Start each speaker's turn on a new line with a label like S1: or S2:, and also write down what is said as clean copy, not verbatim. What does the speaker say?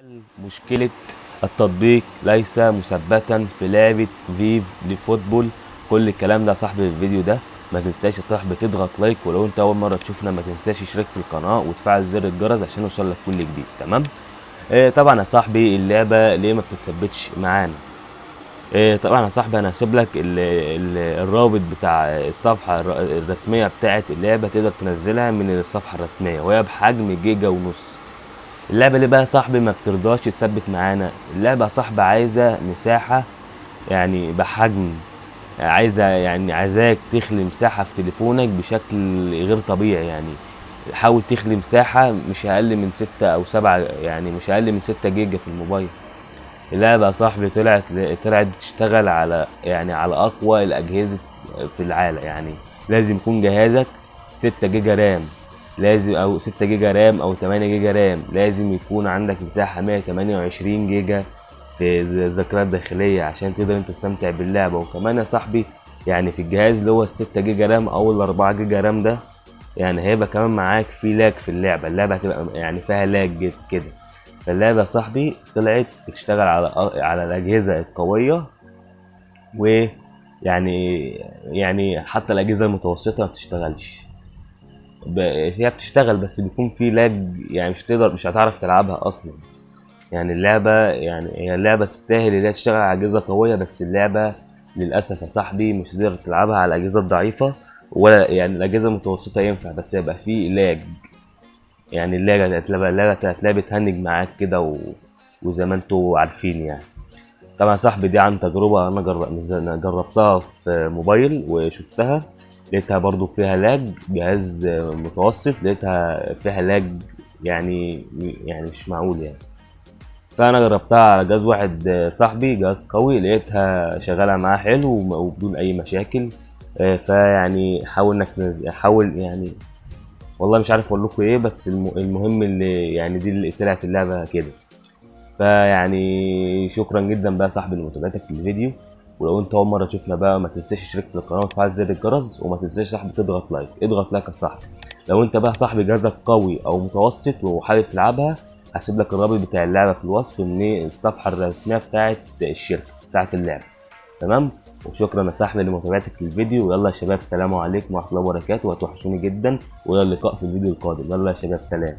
S1: حل مشكلة التطبيق ليس مثبتا في لعبة فيف لفوتبول. كل الكلام ده يا صاحبي في الفيديو ده. ما تنساش يا صاحبي تضغط لايك، ولو انت اول مرة تشوفنا ما تنساش تشترك في القناة وتفعل زر الجرس عشان يوصلك كل جديد. تمام. طبعا يا صاحبي اللعبة ليه ما بتتثبتش معانا؟ طبعا يا صاحبي انا هسيب لك الرابط بتاع الصفحة الرسمية بتاعت اللعبة، تقدر تنزلها من الصفحة الرسمية وهي بحجم جيجا ونص. اللعبة ليه بقى يا صاحبي ما بترضاش تثبت معانا؟ اللعبة يا صاحبي عايزة مساحة، يعني بحجم، عايزاك تخلي مساحة في تليفونك بشكل غير طبيعي. يعني حاول تخلي مساحة مش أقل من 6 أو 7، يعني مش أقل من 6 جيجا في الموبايل. اللعبة يا صاحبي طلعت بتشتغل على أقوى الأجهزة في العالم. يعني لازم يكون جهازك 6 جيجا رام، لازم أو 6 جيجا رام أو 8 جيجا رام. لازم يكون عندك مساحة 128 جيجا في الذاكرة الداخلية عشان تقدر انت تستمتع باللعبة. وكمان يا صاحبي يعني في الجهاز اللي هو ال6 جيجا رام أو ال4 جيجا رام ده، يعني هيبقى كمان معاك في لاج في اللعبة هتبقى يعني فيها لاج كده. فاللعبة يا صاحبي طلعت بتشتغل على الأجهزة القوية، ويعني حتى الأجهزة المتوسطة ما بتشتغلش. هي بتشتغل بس بيكون في لاج، يعني مش هتعرف تلعبها أصلا. يعني هي اللعبة تستاهل إنها تشتغل على أجهزة قوية، بس اللعبة للأسف يا صاحبي مش هتقدر تلعبها على الأجهزة الضعيفة، ولا يعني الأجهزة المتوسطة ينفع بس يبقى في لاج. يعني اللعبة هتلاقيها بتهنج معاك كده وزي ما انتوا عارفين يعني. طبعا يا صاحبي دي عن تجربة أنا جربتها في موبايل وشفتها، لقيتها برضو فيها لاج. جهاز متوسط لقيتها فيها لاج، يعني مش معقول يعني. فأنا جربتها على جهاز واحد صاحبي، جهاز قوي، لقيتها شغالة معاه حلو وبدون أي مشاكل. فيعني حاول إنك حاول يعني، والله مش عارف اقول لكم ايه، بس المهم اللي يعني دي اللي طلعت اللعبه كده. فيعني شكرا جدا بقى يا صاحبي لمتابعتك للفيديو. ولو انت اول مره تشوفنا بقى ما تنساش تشترك في القناه وتفعل زر الجرس، وما تنساش يا صاحبي تضغط لايك. اضغط لايك يا صاحبي. لو انت بقى صاحبي جهازك قوي او متوسط وحابب تلعبها، هسيب لك الرابط بتاع اللعبه في الوصف من الصفحه الرسميه بتاعت الشركه بتاعت اللعبه. تمام. وشكرا يا صاحبي لمتابعتك للفيديو. ويلا يا شباب، سلام عليكم ورحمه الله وبركاته، وهتوحشوني جدا. والى اللقاء في الفيديو القادم. يلا يا شباب، سلام.